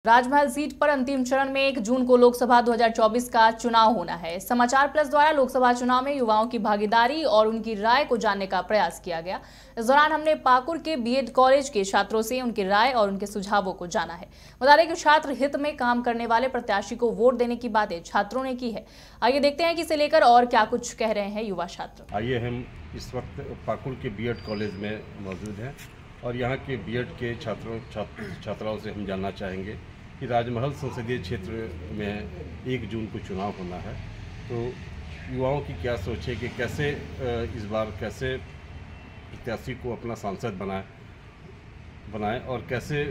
राजमहल seat पर अंतिम चरण में 1 जून को लोकसभा 2024 का चुनाव होना है। समाचार प्लस द्वारा लोकसभा चुनाव में युवाओं की भागीदारी और उनकी राय को जानने का प्रयास किया गया। इस दौरान हमने पाकुड़ के बीएड कॉलेज के छात्रों से उनकी राय और उनके सुझावों को जाना है। बता दें कि छात्र हित में काम करने वाले प्रत्याशी को वोट देने की बातें छात्रों ने की है। आइए देखते हैं कि इसे लेकर और क्या कुछ कह रहे हैं युवा छात्र। आइए हम इस वक्त पाकुड़ के बीएड कॉलेज में मौजूद हैं और यहाँ के बीएड के छात्राओं से हम जानना चाहेंगे कि राजमहल संसदीय क्षेत्र में 1 जून को चुनाव होना है, तो युवाओं की क्या सोच है कि कैसे इस बार कैसे प्रत्याशी को अपना सांसद बनाए और कैसे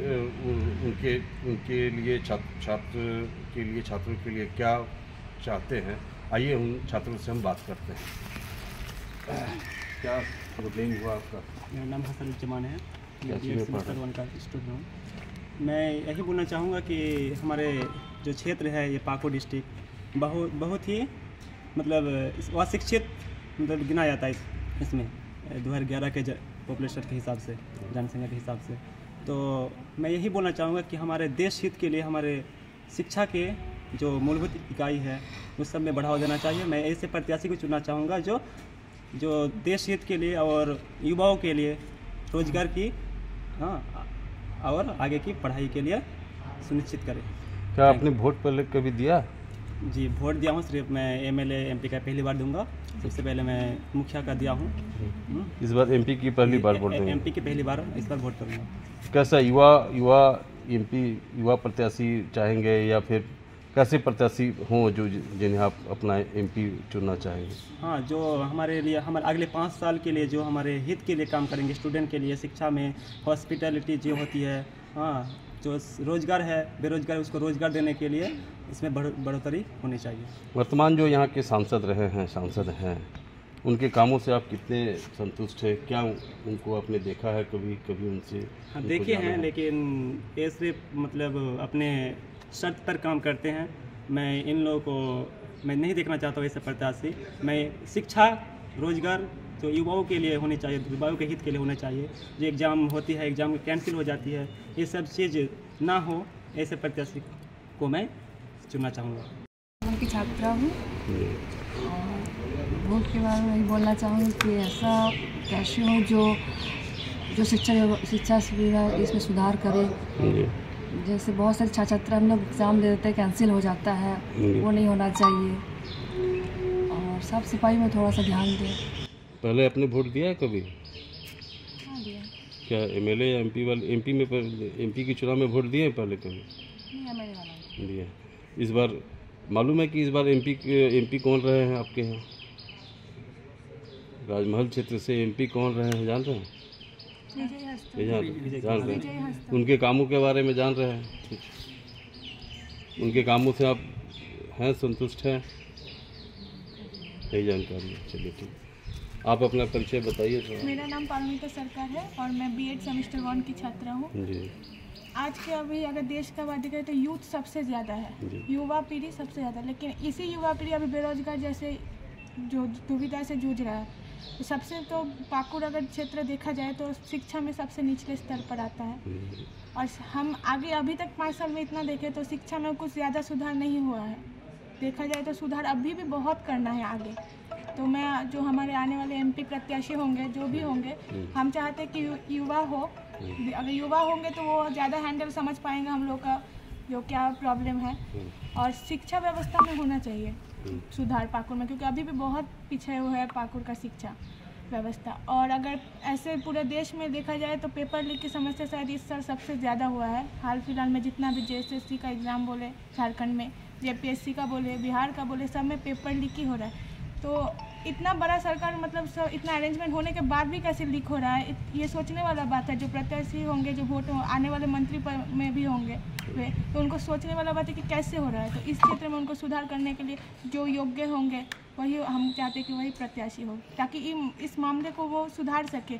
उनके लिए छात्रों के लिए क्या चाहते हैं। आइए उन छात्रों से हम बात करते हैं। क्या प्रोग्राम हुआ आपका? मेरा नाम हसन जमान है, सेमेस्टर 1 का स्टूडेंट हूँ। मैं यही बोलना चाहूँगा कि हमारे जो क्षेत्र है ये पाकुड़ डिस्ट्रिक्ट बहुत ही मतलब अशिक्षित मतलब गिना जाता है इसमें 2011 के पॉपुलेशन के हिसाब से, जनसंख्या के हिसाब से। तो मैं यही बोलना चाहूँगा कि हमारे देश हित के लिए हमारे शिक्षा के जो मूलभूत इकाई है उस सब में बढ़ावा देना चाहिए। मैं ऐसे प्रत्याशी को चुनना चाहूँगा जो देश हित के लिए और युवाओं के लिए रोजगार की और आगे की पढ़ाई के लिए सुनिश्चित करें। क्या आपने वोट पहले कभी दिया? जी, वोट दिया हूँ। सिर्फ मैं एमएलए एमपी का पहली बार दूंगा। सबसे पहले मैं मुखिया का दिया हूँ। इस बार एमपी की पहली बार वोट देंगे? एमपी की पहली बार इस बार वोट करूँगा। कैसा युवा प्रत्याशी चाहेंगे या फिर कैसे प्रत्याशी हों जो जिन्हें आप अपना एमपी चुनना चाहेंगे? हाँ, जो हमारे लिए हमारे अगले 5 साल के लिए जो हमारे हित के लिए काम करेंगे, स्टूडेंट के लिए शिक्षा में हॉस्पिटलिटी जो होती है, हाँ, जो रोजगार है बेरोजगार उसको रोजगार देने के लिए इसमें बढ़ोतरी होनी चाहिए। वर्तमान जो यहाँ के सांसद हैं उनके कामों से आप कितने संतुष्ट हैं? क्या उनको आपने देखा है कभी उनसे? हाँ, देखे हैं, लेकिन ये सिर्फ मतलब अपने शर्त पर काम करते हैं। मैं इन लोगों को मैं नहीं देखना चाहता हूँ ऐसे प्रत्याशी। मैं शिक्षा रोजगार जो युवाओं के लिए होनी चाहिए, युवाओं के हित के लिए होना चाहिए। जो एग्ज़ाम होती है, एग्ज़ाम कैंसिल हो जाती है, ये सब चीज़ ना हो, ऐसे प्रत्याशी को मैं चुनना चाहूँगा। उनकी छात्रा हूँ और वोट के बारे में यही बोलना चाहूँगी कि ऐसा प्रत्याशी हो जो शिक्षा सुविधा इसमें सुधार करे। जैसे बहुत सारे छात्र हम लोग एग्ज़ाम दे देते हैं, कैंसिल हो जाता है, वो नहीं होना चाहिए। और साफ सफाई में थोड़ा सा ध्यान दें। पहले आपने वोट दिया है कभी? हाँ, दिया। क्या एमएलए या एमपी के चुनाव में वोट दिए हैं पहले कभी? नहीं, एमएलए वाला दिया। इस बार मालूम है कि इस बार एमपी कौन रहे हैं आपके यहाँ? राजमहल क्षेत्र से एमपी कौन रहे हैं जान रहे हैं? जान रहे हैं। उनके कामों के बारे में जान रहे हैं? उनके कामों से आप हैं संतुष्ट हैं? यही जानकारी है। चलिए ठीक, आप अपना परिचय बताइए थोड़ा। मेरा नाम पारमिता सरकार है और मैं बीएड सेमेस्टर 1 की छात्रा हूँ जी। आज के अभी अगर देश का बात करें तो यूथ सबसे ज़्यादा है, युवा पीढ़ी सबसे ज़्यादा, लेकिन इसी युवा पीढ़ी अभी बेरोजगार जैसे जो दुविधा से जूझ रहा है। सबसे तो पाकुड़ अगर क्षेत्र देखा जाए तो शिक्षा में सबसे निचले स्तर पर आता है और हम आगे अभी तक 5 साल में इतना देखें तो शिक्षा में कुछ ज़्यादा सुधार नहीं हुआ है। देखा जाए तो सुधार अभी भी बहुत करना है आगे। तो मैं जो हमारे आने वाले एमपी प्रत्याशी होंगे, जो भी होंगे, हम चाहते हैं कि युवा हो। अगर युवा होंगे तो वो ज़्यादा हैंडल समझ पाएंगे हम लोग का जो क्या प्रॉब्लम है। और शिक्षा व्यवस्था में होना चाहिए सुधार पाकुड़ में, क्योंकि अभी भी बहुत पीछे हुआ है पाकुड़ का शिक्षा व्यवस्था। और अगर ऐसे पूरे देश में देखा जाए तो पेपर लीक की समस्या शायद इस साल सबसे ज़्यादा हुआ है। हाल फिलहाल में जितना भी जेएसएससी का एग्ज़ाम बोले झारखंड में, जेपीएससी का बोले, बिहार का बोले, सब में पेपर लीक ही हो रहा है। तो इतना बड़ा सरकार मतलब सब इतना अरेंजमेंट होने के बाद भी कैसे लीक हो रहा है, ये सोचने वाला बात है। जो प्रत्याशी होंगे, जो वोट आने वाले मंत्री में भी होंगे तो उनको सोचने वाला बात है कि कैसे हो रहा है। तो इस क्षेत्र में उनको सुधार करने के लिए जो योग्य होंगे वही हम चाहते हैं कि वही प्रत्याशी हो, ताकि इस मामले को वो सुधार सके।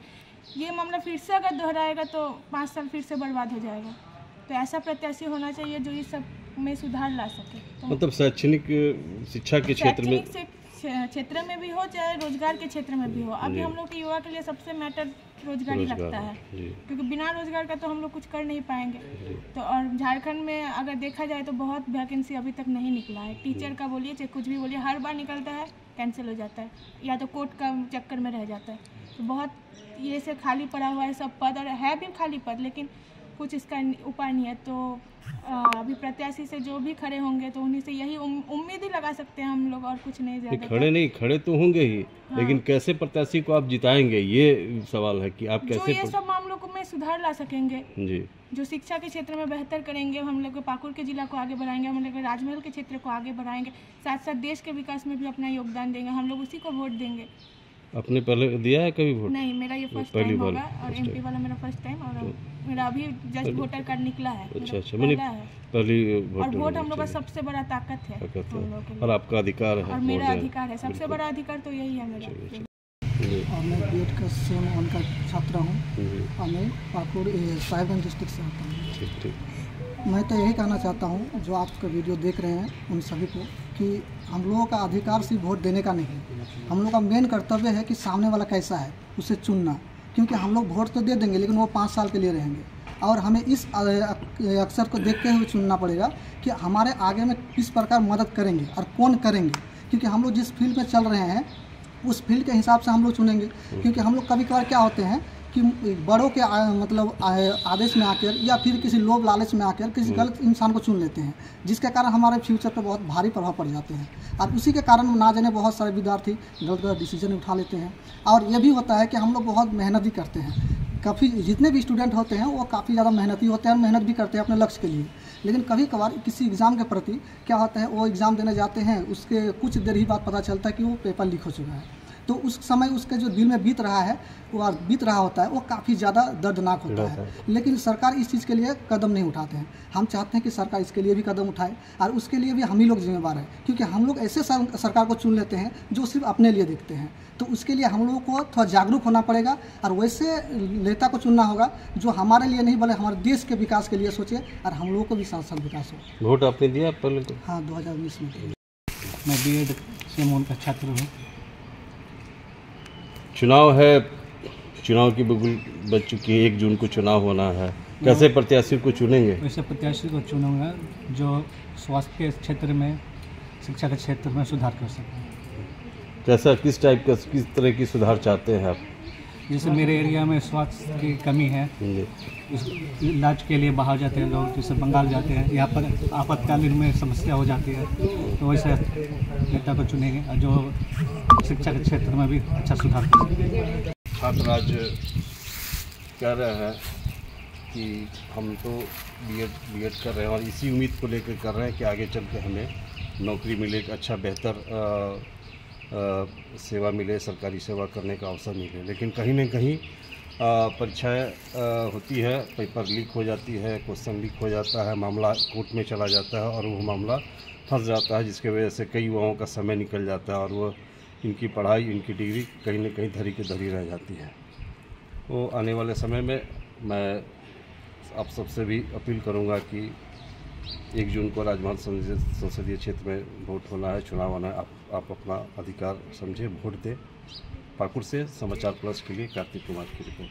ये मामला फिर से अगर दोहराएगा तो 5 साल फिर से बर्बाद हो जाएगा। तो ऐसा प्रत्याशी होना चाहिए जो इस सब में सुधार ला सके। तो मतलब शैक्षणिक शिक्षा के क्षेत्र में क्षेत्र में भी हो चाहे रोजगार के क्षेत्र में भी हो। अभी हम लोग के युवा के लिए सबसे मैटर रोजगारी लगता है, क्योंकि बिना रोजगार का तो हम लोग कुछ कर नहीं पाएंगे। तो और झारखंड में अगर देखा जाए तो बहुत वैकेंसी अभी तक नहीं निकला है। टीचर का बोलिए चाहे कुछ भी बोलिए, हर बार निकलता है कैंसिल हो जाता है या तो कोर्ट का चक्कर में रह जाता है। तो बहुत ये से खाली पड़ा हुआ है सब पद, और है भी खाली पद, लेकिन कुछ इसका उपाय नहीं है। तो अभी प्रत्याशी से जो भी खड़े होंगे तो उन्हीं से यही उम्मीद ही लगा सकते हैं हम लोग, और कुछ नहीं ज़्यादा। खड़े तो होंगे ही, लेकिन कैसे प्रत्याशी को आप जिताएंगे, ये सवाल है कि आप कैसे ये सब मामलों को में सुधार ला सकेंगे जी। जो शिक्षा के क्षेत्र में बेहतर करेंगे, हम लोग पाकुड़ के जिला को आगे बढ़ाएंगे, हम लोग राजमहल के क्षेत्र को आगे बढ़ाएंगे, साथ साथ देश के विकास में भी अपना योगदान देंगे, हम लोग उसी को वोट देंगे। आपने पहले दिया है कभी वोट? नहीं, मेरा ये फर्स्ट टाइम होगा, और एमपी वाला मेरा फर्स्ट टाइम, और मेरा अभी जस्ट वोटर कार्ड निकला है। अच्छा, मैंने पहली और वोट हम लोग का सबसे बड़ा ताकत है और आपका अधिकार है, और मेरा अधिकार है, सबसे बड़ा अधिकार तो यही है मेरा। और मैं बीएड का सेम उनका छात्र हूँ, और मैं पाकुड़ साहिबगंज डिस्ट्रिक्ट से आता हूँ। मैं तो यही कहना चाहता हूँ जो आपका वीडियो देख रहे हैं उन सभी को, कि हम लोगों का अधिकार सिर्फ वोट देने का नहीं, हम लोग का मेन कर्तव्य है कि सामने वाला कैसा है उसे चुनना। क्योंकि हम लोग वोट तो दे देंगे, लेकिन वो 5 साल के लिए रहेंगे, और हमें इस अक्सर को देखते हुए चुनना पड़ेगा कि हमारे आगे में किस प्रकार मदद करेंगे और कौन करेंगे। क्योंकि हम लोग जिस फील्ड में चल रहे हैं उस फील्ड के हिसाब से हम लोग चुनेंगे। क्योंकि हम लोग कभी कभार क्या होते हैं कि बड़ों के मतलब आदेश में आकर या फिर किसी लोभ लालच में आकर किसी गलत इंसान को चुन लेते हैं, जिसके कारण हमारे फ्यूचर पर बहुत भारी प्रभाव पड़ जाते हैं। और उसी के कारण ना जाने बहुत सारे विद्यार्थी गलत गलत डिसीजन उठा लेते हैं। और ये भी होता है कि हम लोग बहुत मेहनत भी करते हैं, काफ़ी जितने भी स्टूडेंट होते हैं वो काफ़ी ज़्यादा मेहनती होते हैं और मेहनत भी करते हैं अपने लक्ष्य के लिए। लेकिन कभी कभार किसी एग्ज़ाम के प्रति क्या होता है, वो एग्ज़ाम देने जाते हैं, उसके कुछ देर ही बाद पता चलता है कि वो पेपर लीक हो चुका है। तो उस समय उसके जो दिल में बीत रहा होता है वो काफ़ी ज़्यादा दर्दनाक होता है। लेकिन सरकार इस चीज़ के लिए कदम नहीं उठाते हैं। हम चाहते हैं कि सरकार इसके लिए भी कदम उठाए, और उसके लिए भी हम ही लोग जिम्मेवार हैं। क्योंकि हम लोग ऐसे सरकार को चुन लेते हैं जो सिर्फ अपने लिए देखते हैं। तो उसके लिए हम लोगों को थोड़ा जागरूक होना पड़ेगा, और वैसे नेता को चुनना होगा जो हमारे लिए नहीं बल्कि हमारे देश के विकास के लिए सोचे, और हम लोगों को भी साथ साथ विकास हो। वोट आपने दिया पहले? हाँ, 2019 में। मैं बीएड से का छात्र हूँ। चुनाव है, चुनाव की बिल्कुल बच चुकी है, 1 जून को चुनाव होना है। कैसे प्रत्याशी को चुनेंगे? वैसे प्रत्याशी को चुनूंगा जो स्वास्थ्य के क्षेत्र में, शिक्षा के क्षेत्र में सुधार कर सके। कैसा, किस टाइप का, किस तरह की सुधार चाहते हैं आप? जैसे मेरे एरिया में स्वास्थ्य की कमी है, इलाज के लिए बाहर जाते हैं लोग, जैसे बंगाल जाते हैं, यहाँ पर आपातकालीन में समस्या हो जाती है, तो वैसे नेता को चुनेंगे और जो शिक्षा के क्षेत्र में भी अच्छा सुधार कर सकें। छात्र आज कह रहे हैं कि हम तो बीएड कर रहे हैं और इसी उम्मीद को लेकर कर रहे हैं कि आगे चल के हमें नौकरी मिले, एक अच्छा बेहतर सेवा मिले, सरकारी सेवा करने का अवसर मिले। लेकिन कहीं न कहीं परीक्षाएँ होती है, पेपर लीक हो जाती है, क्वेश्चन लीक हो जाता है, मामला कोर्ट में चला जाता है और वो मामला फंस जाता है, जिसके वजह से कई युवाओं का समय निकल जाता है और वो इनकी पढ़ाई, इनकी डिग्री कहीं न कहीं धरी की धरी रह जाती है। तो आने वाले समय में मैं आप सबसे भी अपील करूंगा कि 1 जून को राजमहल संसदीय क्षेत्र में वोट होना है, चुनाव होना है। आप अपना अधिकार समझे, वोट दें। पाकुड़ से समाचार प्लस के लिए कार्तिक कुमार की रिपोर्ट।